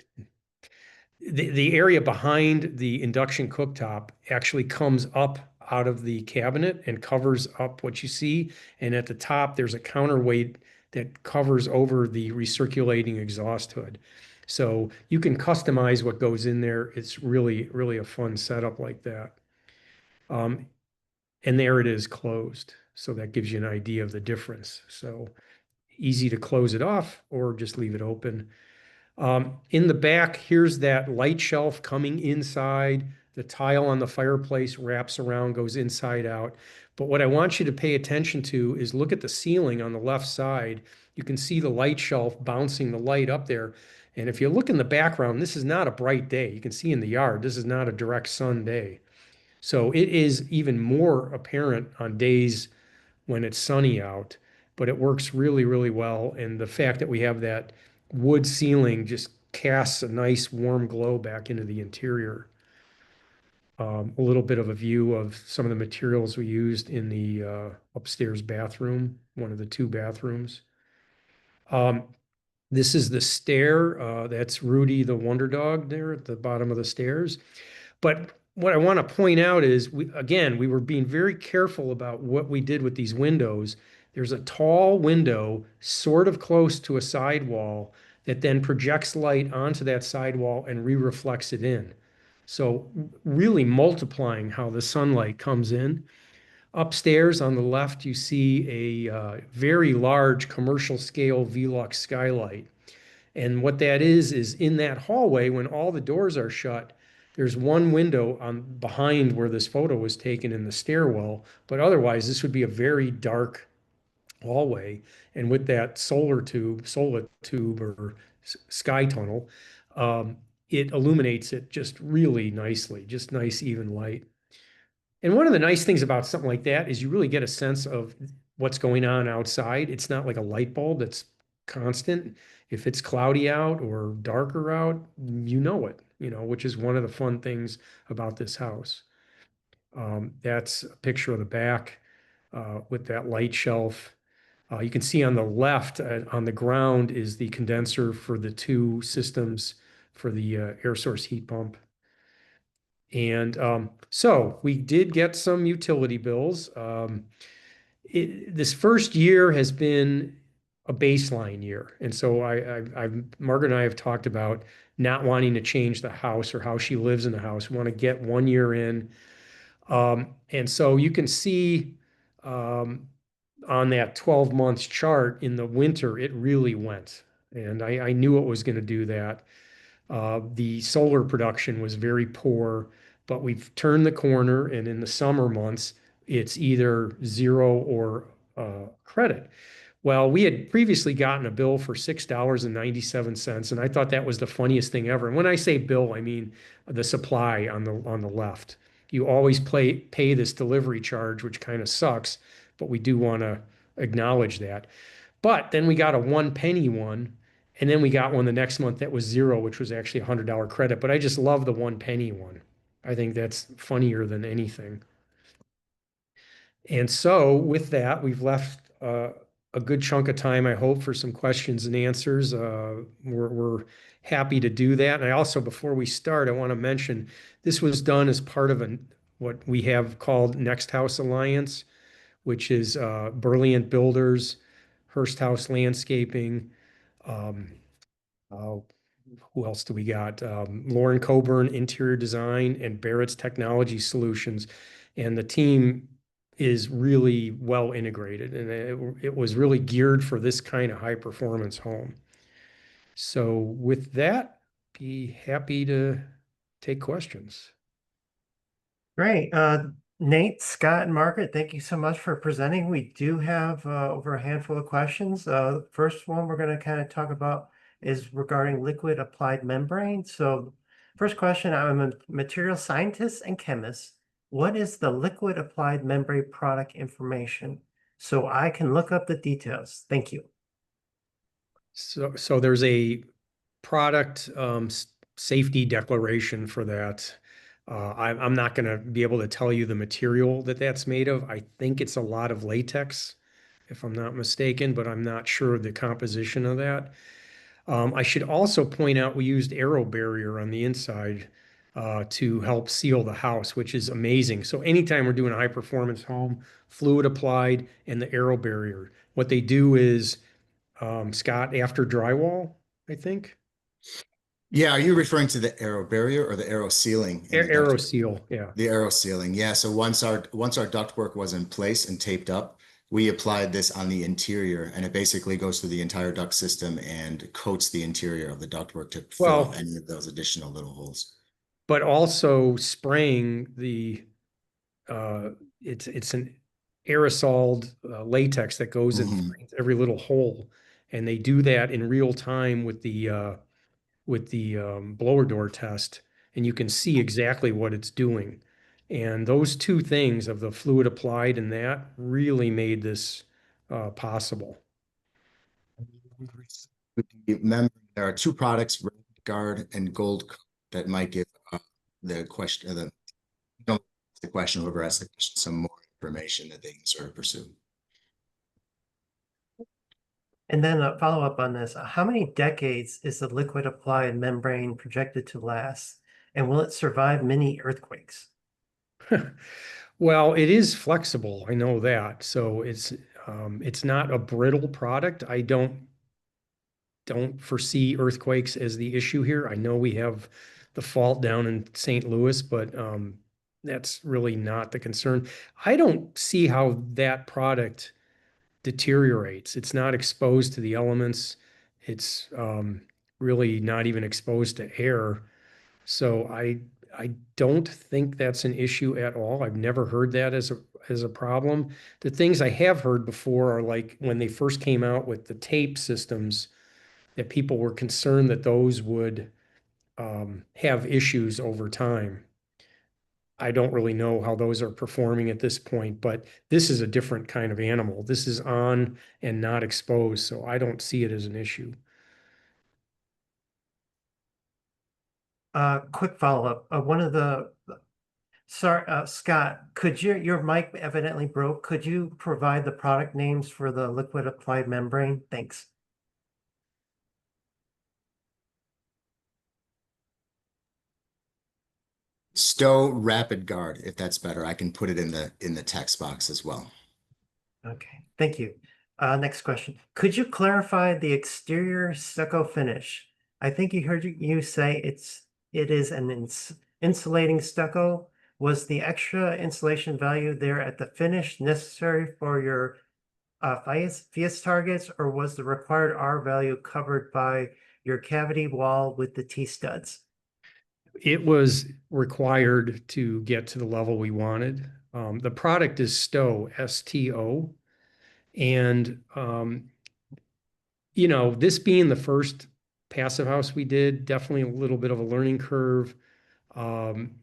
The area behind the induction cooktop actually comes up out of the cabinet and covers up what you see. And at the top, there's a counterweight that covers over the recirculating exhaust hood. So you can customize what goes in there. It's really, really a fun setup like that. And there it is closed. So that gives you an idea of the difference. So easy to close it off or just leave it open. In the back, here's that light shelf coming inside. The tile on the fireplace wraps around, goes inside out. But what I want you to pay attention to is look at the ceiling on the left side. You can see the light shelf bouncing the light up there. And if you look in the background, this is not a bright day. You can see in the yard, this is not a direct sun day. So it is even more apparent on days when it's sunny out, but it works really, really well. And the fact that we have that wood ceiling just casts a nice warm glow back into the interior. A little bit of a view of some of the materials we used in the upstairs bathroom, one of the two bathrooms. This is the stair. That's Rudy, the wonder dog there at the bottom of the stairs. But what I want to point out is, we were being very careful about what we did with these windows. There's a tall window sort of close to a sidewall that then projects light onto that sidewall and re-reflects it in. So really multiplying how the sunlight comes in. Upstairs on the left, you see a very large commercial scale Velux skylight. And what that is in that hallway, when all the doors are shut, there's one window on behind where this photo was taken in the stairwell, but otherwise this would be a very dark hallway. And with that solar tube or sky tunnel, it illuminates it just really nicely, just nice even light. And one of the nice things about something like that is you really get a sense of what's going on outside. It's not like a light bulb that's constant. If it's cloudy out or darker out, you know it, which is one of the fun things about this house. That's a picture of the back with that light shelf. You can see on the left, on the ground, is the condenser for the two systems for the air source heat pump. And so we did get some utility bills. This first year has been a baseline year. And so Margaret and I have talked about not wanting to change the house or how she lives in the house. We want to get 1 year in. And so you can see on that 12 months chart in the winter, it really went. And I knew it was going to do that. The solar production was very poor, but we've turned the corner, and in the summer months, it's either zero or credit. Well, we had previously gotten a bill for $6.97, and I thought that was the funniest thing ever. And when I say bill, I mean the supply on the left. You always pay this delivery charge, which kind of sucks, but we do want to acknowledge that. But then we got a 1 penny one, and then we got one the next month that was zero, which was actually a $100 credit. But I just love the 1 penny one. I think that's funnier than anything. And so with that, we've left a good chunk of time, I hope, for some questions and answers. We're happy to do that. And I also, before we start, I want to mention this was done as part of what we have called Next House Alliance, which is Brilliant Builders, Hearst House Landscaping. Um, uh, who else do we got? Lauren Coburn, Interior Design, and Barrett's Technology Solutions. And the team is really well integrated, and it was really geared for this kind of high performance home. So with that, be happy to take questions. Great. Nate, Scott, and Margaret, thank you so much for presenting. We do have over a handful of questions. First one we're going to kind of talk about is regarding liquid applied membrane. So first question, I'm a material scientist and chemist. What is the liquid applied membrane product information? So I can look up the details. Thank you. So there's a product safety declaration for that. I'm not going to be able to tell you the material that that's made of. I think it's a lot of latex, if I'm not mistaken, but I'm not sure of the composition of that. I should also point out we used aero barrier on the inside to help seal the house, which is amazing. So anytime we're doing a high performance home, fluid applied and the aero barrier. What they do is, Scott, after drywall, I think. Yeah, are you referring to the aero barrier or the aero sealing in the Aero ductwork? seal, yeah. The aero sealing, yeah. So once our ductwork was in place and taped up, we applied this on the interior, and it basically goes through the entire duct system and coats the interior of the ductwork to fill Well, up any of those additional little holes. but also spraying the it's an aerosoled latex that goes in every little hole, and they do that in real time with the blower door test, and you can see exactly what it's doing. And those two things of the fluid applied and that really made this possible. Remember, there are two products, Red Guard and Gold Coat, that might give the question, the question, whoever asked the question, some more information that they can sort of pursue. And then a follow-up on this, how many decades is the liquid applied membrane projected to last? And will it survive many earthquakes? Well, it is flexible. I know that. So it's not a brittle product. I don't foresee earthquakes as the issue here. I know we have the fault down in St. Louis, but that's really not the concern. I don't see how that product deteriorates. It's not exposed to the elements. It's really not even exposed to air. So I don't think that's an issue at all. I've never heard that as a problem. The things I have heard before are like when they first came out with the tape systems, that people were concerned that those would have issues over time. I don't really know how those are performing at this point, but this is a different kind of animal. This is on and not exposed, so I don't see it as an issue. Quick follow-up. Sorry, Scott, could your mic evidently broke. Could you provide the product names for the liquid applied membrane? Thanks. Stow Rapid Guard, if that's better. I can put it in the text box as well. Okay, thank you. Next question. Could you clarify the exterior stucco finish? I think you heard you say it is an insulating stucco. Was the extra insulation value there at the finish necessary for your FIAS targets, or was the required R value covered by your cavity wall with the T-studs? It was required to get to the level we wanted. The product is Stow, S-T-O. And, this being the first passive house we did, definitely a little bit of a learning curve.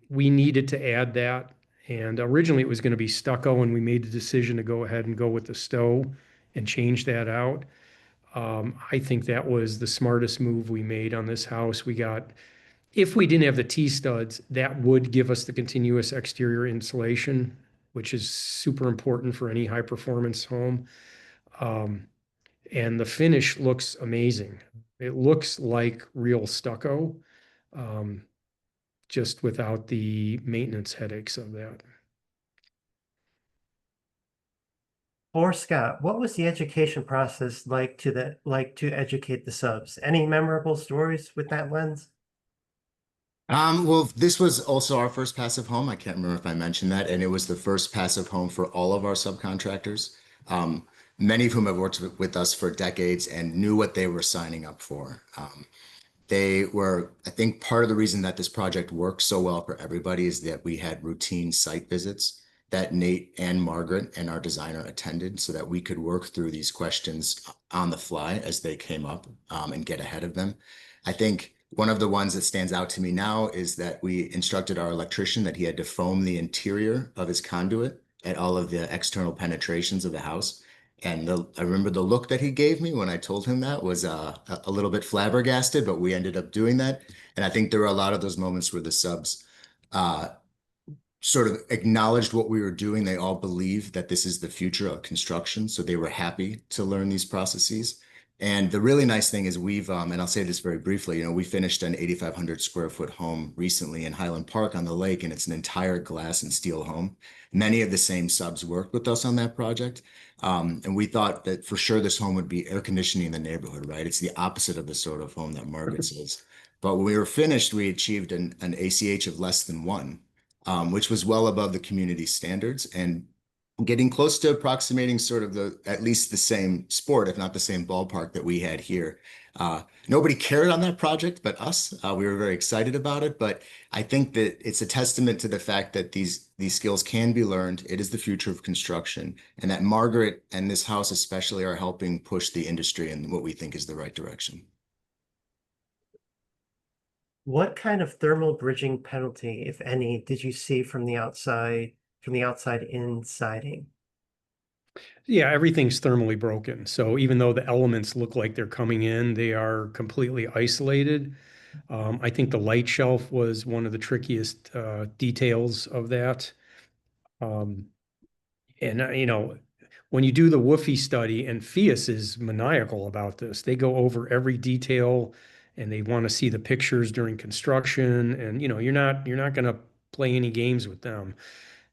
We needed to add that. And originally it was going to be stucco, and we made the decision to go ahead and go with the Stow and change that out. I think that was the smartest move we made on this house. If we didn't have the T-studs, that would give us the continuous exterior insulation, which is super important for any high performance home. And the finish looks amazing. It looks like real stucco, just without the maintenance headaches of that. For Scott, what was the education process like to educate the subs? Any memorable stories with that lens? Well, this was also our first passive home. I can't remember if I mentioned that, and it was the first passive home for all of our subcontractors. Many of whom have worked with us for decades and knew what they were signing up for. They were, I think, part of the reason that this project worked so well for everybody is that we had routine site visits that Nate and Margaret and our designer attended so that we could work through these questions on the fly as they came up, and get ahead of them. I think one of the ones that stands out to me now is that we instructed our electrician that he had to foam the interior of his conduit at all of the external penetrations of the house. And I remember the look that he gave me when I told him that was a little bit flabbergasted, but we ended up doing that. And I think there were a lot of those moments where the subs uh, sort of acknowledged what we were doing. They all believed that this is the future of construction. So they were happy to learn these processes. And the really nice thing is and I'll say this very briefly, we finished an 8,500 square foot home recently in Highland Park on the lake, and it's an entire glass and steel home. Many of the same subs worked with us on that project. And we thought that for sure this home would be air conditioning in the neighborhood, right? It's the opposite of the sort of home that Margaret says. But when we were finished, we achieved an ACH of less than 1, which was well above the community standards and getting close to approximating sort of at least the same sport, if not the same ballpark that we had here. Nobody cared on that project but us. We were very excited about it, but I think that it's a testament to the fact that these skills can be learned. It is the future of construction, and that Margaret and this house especially are helping push the industry in what we think is the right direction. What kind of thermal bridging penalty, if any, did you see from the outside in siding? Yeah, everything's thermally broken. So even though the elements look like they're coming in, they are completely isolated. I think the light shelf was one of the trickiest details of that. And when you do the WWOOFie study, and FIAS is maniacal about this, they go over every detail and they want to see the pictures during construction. And you're not going to play any games with them.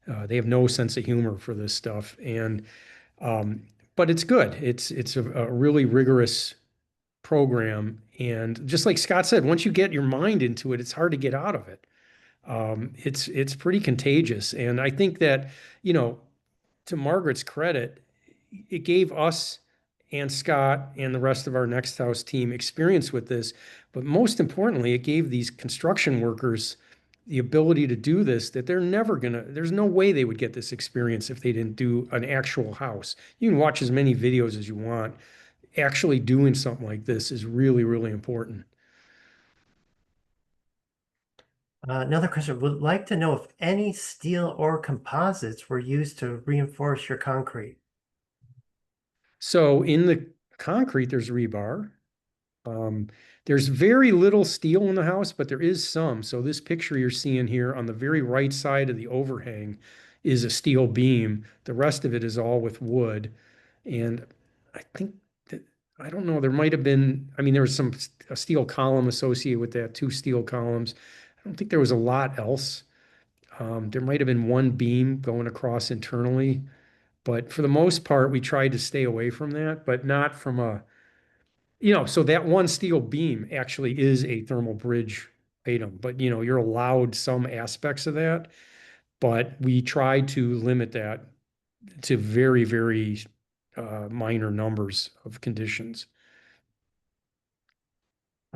They have no sense of humor for this stuff. But it's good. It's a really rigorous program. And just like Scott said, once you get your mind into it, it's hard to get out of it. It's pretty contagious. And I think that, to Margaret's credit, it gave us and Scott and the rest of our Next House team experience with this. But most importantly, it gave these construction workers the ability to do this, that there's no way they would get this experience if they didn't do an actual house. You can watch as many videos as you want. Actually doing something like this is really, really important. Another question, would like to know if any steel or composites were used to reinforce your concrete. So in the concrete, there's rebar. There's very little steel in the house, but there is some. So this picture you're seeing here on the very right side of the overhang is a steel beam. The rest of it is all with wood. And I think that, I don't know, there might have been, there was a steel column associated with that, 2 steel columns. I don't think there was a lot else. There might have been 1 beam going across internally, but for the most part, we tried to stay away from that, but not from so that 1 steel beam actually is a thermal bridge item, but you're allowed some aspects of that, but we tried to limit that to very, very minor numbers of conditions.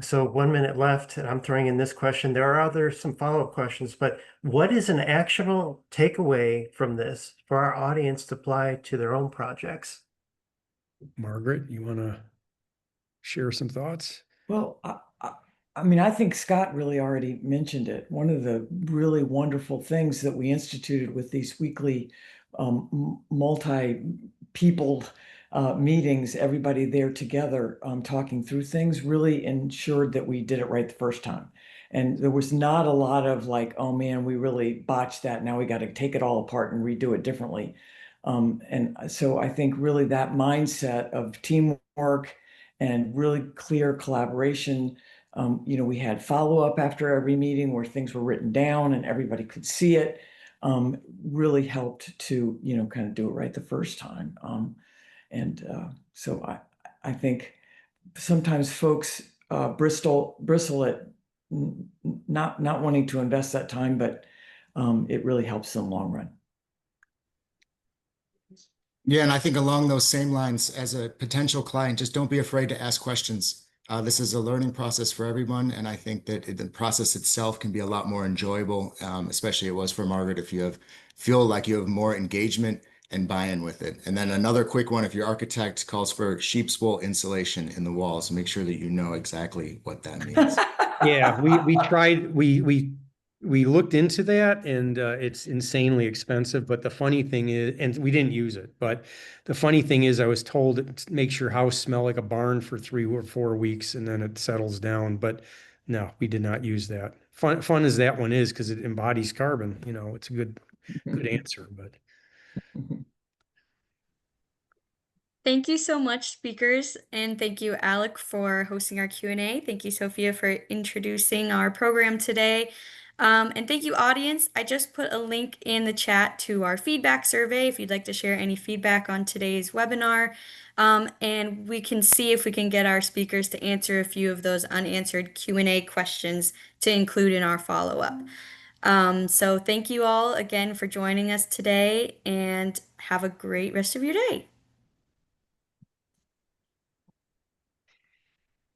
So 1 minute left, and I'm throwing in this question. There are some follow-up questions, but what is an actionable takeaway from this for our audience to apply to their own projects? Margaret, you want to share some thoughts? Well, I think Scott really already mentioned it. One of the really wonderful things that we instituted with these weekly multi-people meetings, everybody there together talking through things, really ensured that we did it right the first time. And there was not a lot of like, oh man, we really botched that. Now we got to take it all apart and redo it differently. And so I think really that mindset of teamwork and really clear collaboration. We had follow-up after every meeting where things were written down and everybody could see it. Really helped to, kind of do it right the first time. So I think sometimes folks bristle at not wanting to invest that time, but it really helps in the long run. Yeah, and I think along those same lines, as a potential client, just don't be afraid to ask questions. This is a learning process for everyone, and I think that the process itself can be a lot more enjoyable, especially it was for Margaret, if you feel like you have more engagement and buy-in with it. And then another quick one, if your architect calls for sheep's wool insulation in the walls, make sure that you know exactly what that means. Yeah, we tried, we looked into that, and it's insanely expensive. But the funny thing is, and we didn't use it, but the funny thing is I was told it makes your house smell like a barn for 3 or 4 weeks and then it settles down. But no, we did not use that. Fun as that one is, because it embodies carbon, it's a good answer, but. Thank you so much, speakers, and thank you, Alec, for hosting our Q&A. Thank you, Sophia, for introducing our program today. And thank you, audience. I just put a link in the chat to our feedback survey if you'd like to share any feedback on today's webinar. And we can see if we can get our speakers to answer a few of those unanswered Q&A questions to include in our follow-up. So thank you all again for joining us today, and have a great rest of your day.